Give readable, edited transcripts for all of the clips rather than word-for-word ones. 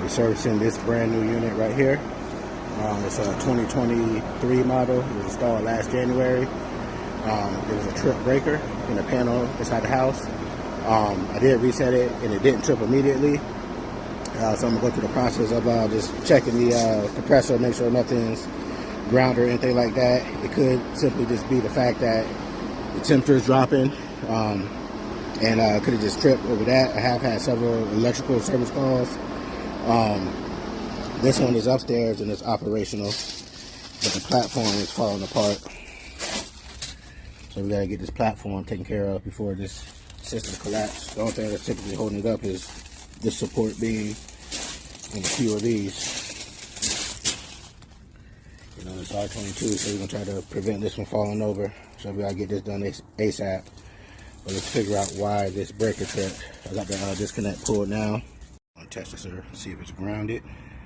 We're servicing this brand new unit right here. It's a 2023 model. It was installed last January. There was a trip breaker in the panel inside the house. I did reset it and it didn't trip immediately. So I'm gonna go through the process of just checking the compressor, make sure nothing's ground or anything like that. It could simply just be the fact that the temperature is dropping, and could have just tripped over that. I have had several electrical service calls. This one is upstairs and it's operational, but the platform is falling apart. So we gotta get this platform taken care of before this system collapses. The only thing that's typically holding it up is this support beam and a few of these. You know, it's R22, so we're gonna try to prevent this from falling over. So we gotta get this done ASAP. But let's figure out why this breaker tripped. I got the disconnect pulled now. I'm gonna test this here, see if it's grounded.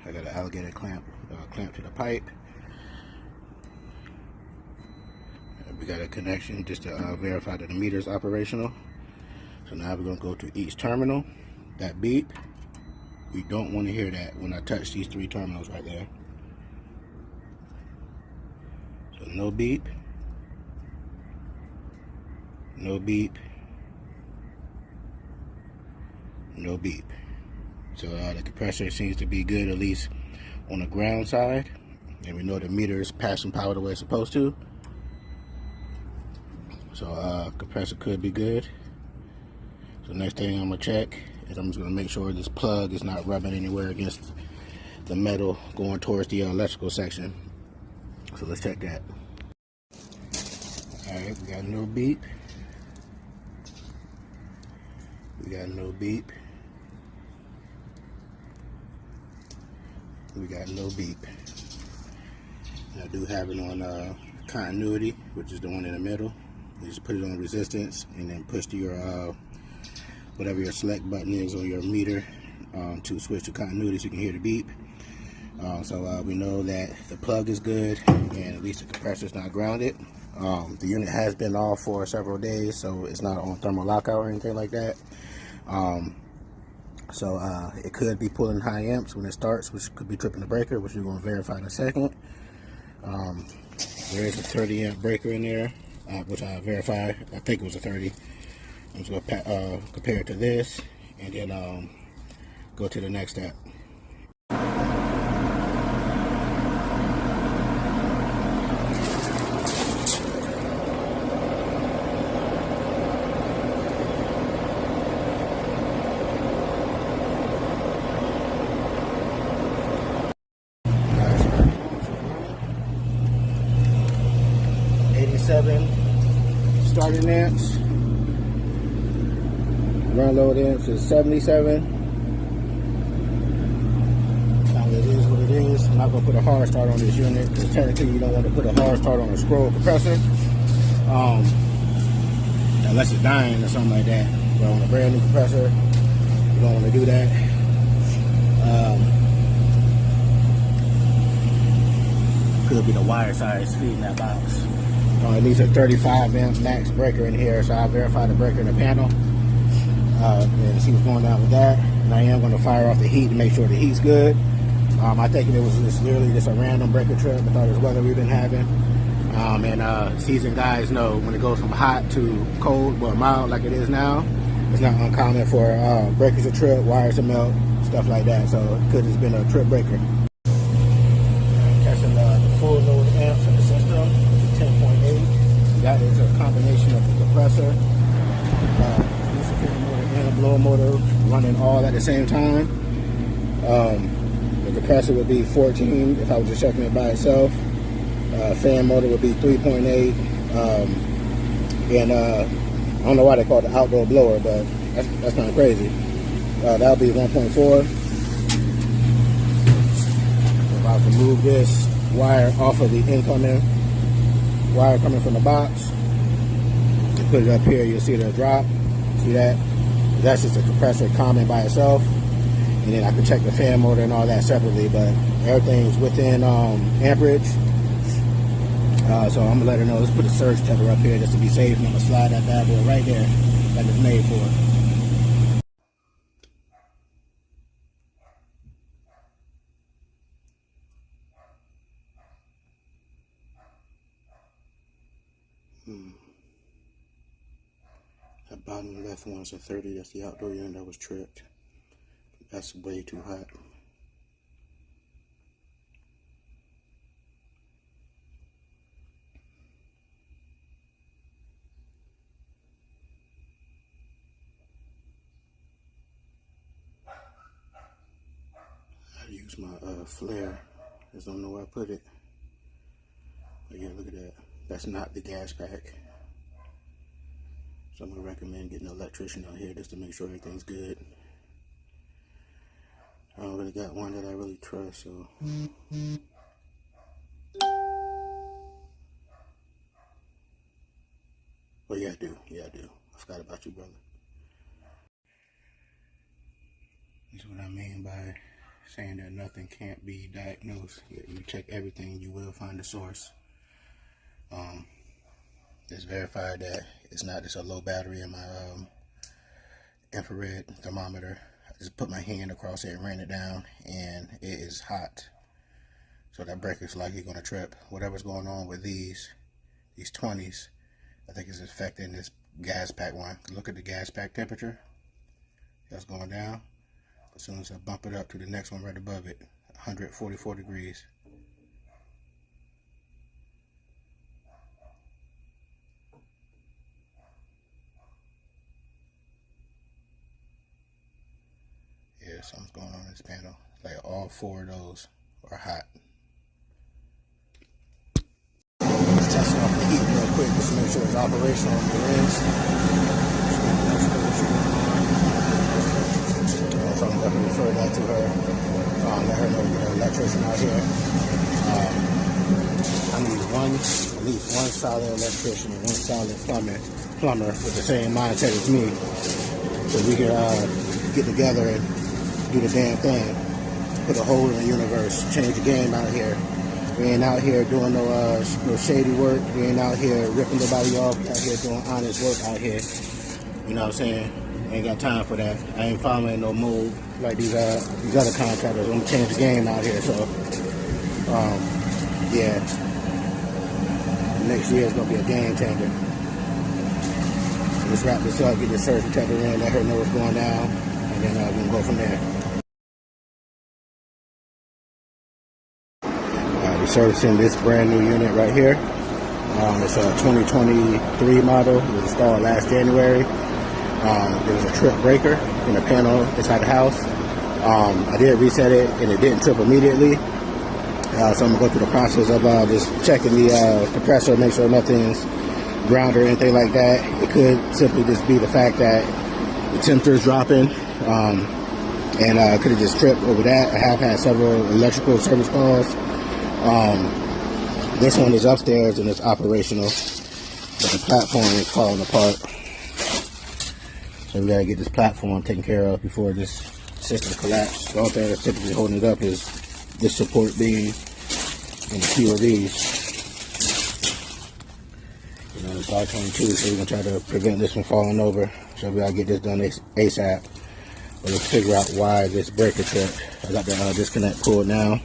I got an alligator clamp to the pipe. We got a connection just to verify that the meter is operational. So now we're gonna go to each terminal. That beep, we don't want to hear that when I touch these 3 terminals right there. So no beep, no beep, no beep. So the compressor seems to be good, at least on the ground side, and we know the meter is passing power the way it's supposed to. So compressor could be good. So next thing I'm gonna check is I'm just gonna make sure this plug is not rubbing anywhere against the metal going towards the electrical section. So let's check that. Alright, we got no beep. We got no beep. We got no beep. And I do have it on continuity, which is the one in the middle. You just put it on resistance and then push to your whatever your select button is on your meter to switch to continuity so you can hear the beep. So we know that the plug is good and at least the compressor is not grounded. The unit has been off for several days, so it's not on thermal lockout or anything like that. So it could be pulling high amps when it starts, which could be tripping the breaker, which we're going to verify in a second. There is a 30 amp breaker in there, which I verified. I think it was a 30. I'm just going to compare it to this and then go to the next step. Starting amps, run load amps is 77. Now it is what it is. I'm not going to put a hard start on this unit because technically you don't want to put a hard start on a scroll compressor unless it's dying or something like that. But on a brand new compressor, you don't want to do that. Could be the wire size feeding that box. It needs a 35 amp max breaker in here, so I'll verify the breaker in the panel and see what's going on with that. And I am going to fire off the heat to make sure the heat's good. I think it was just literally just a random breaker trip. I thought it was weather we've been having. And seasoned guys know when it goes from hot to cold, but mild like it is now, it's not uncommon for breakers to trip, wires to melt, stuff like that. So it could have just been a trip breaker. Testing the full load amps in the system. 10.8. That is a combination of the compressor, motor, and a blower motor running all at the same time. The compressor would be 14 if I was just checking it by itself. Fan motor would be 3.8. And I don't know why they call it the outdoor blower, but that's kind of crazy. That would be 1.4. If I was to move this wire off of the incoming wire coming from the box, you put it up here, you'll see the drop. See that? That's just a compressor common by itself. And then I can check the fan motor and all that separately, but everything's within amperage. So I'm gonna let her know. Let's put a surge tether up here just to be safe, and I'm gonna slide that bad boy right there that it's made for. Bottom left one's a 30. That's the outdoor unit that was tripped. That's way too hot. I use my flare. Just don't know where I put it. But yeah, look at that. That's not the gas pack. So I'm gonna recommend getting an electrician out here just to make sure everything's good. I don't really got one that I really trust, so. Well, yeah, I do. Yeah, I do. I forgot about you, brother. This is what I mean by saying that nothing can't be diagnosed. You check everything, you will find the source. It's verified that it's not just a low battery in my infrared thermometer. I just put my hand across it and ran it down, and it is hot. So that breaker's likely going to trip. Whatever's going on with these 20s, I think is affecting this gas pack one. Look at the gas pack temperature. That's going down. As soon as I bump it up to the next one right above it, 144 degrees. Yeah, something's going on in this panel. Like all four of those are hot. Let's test off the heat real quick just to make sure it's operational on the ends. So I'm going to refer that to her. Let her know to get an electrician out here. I need at least one solid electrician and one solid plumber with the same mindset as me, so we can get together and do the damn thing. Put a hole in the universe. Change the game out here. We ain't out here doing no shady work. We ain't out here ripping nobody off. We out here doing honest work out here. You know what I'm saying? Ain't got time for that. I ain't following no mold like these other contractors. I'm gonna change the game out here. So, yeah, next year is gonna be a game changer. So let's wrap this up. Get the surge protector in. Let her know what's going down, and then we're gonna go from there. We're servicing this brand new unit right here. It's a 2023 model. It was installed last January. There was a trip breaker in the panel inside the house. I did reset it and it didn't trip immediately. So I'm gonna go through the process of just checking the compressor, make sure nothing's ground or anything like that. It could simply just be the fact that the temperature is dropping, and I could have just tripped over that. I have had several electrical service calls. This one is upstairs and it's operational, but the platform is falling apart. So we gotta get this platform taken care of before this system collapses. The only thing that's typically holding it up is this support beam and a few of these. You know, it's R22, so we're gonna try to prevent this from falling over. So we gotta get this done ASAP. But let's figure out why this breaker tripped. I got the disconnect pulled now.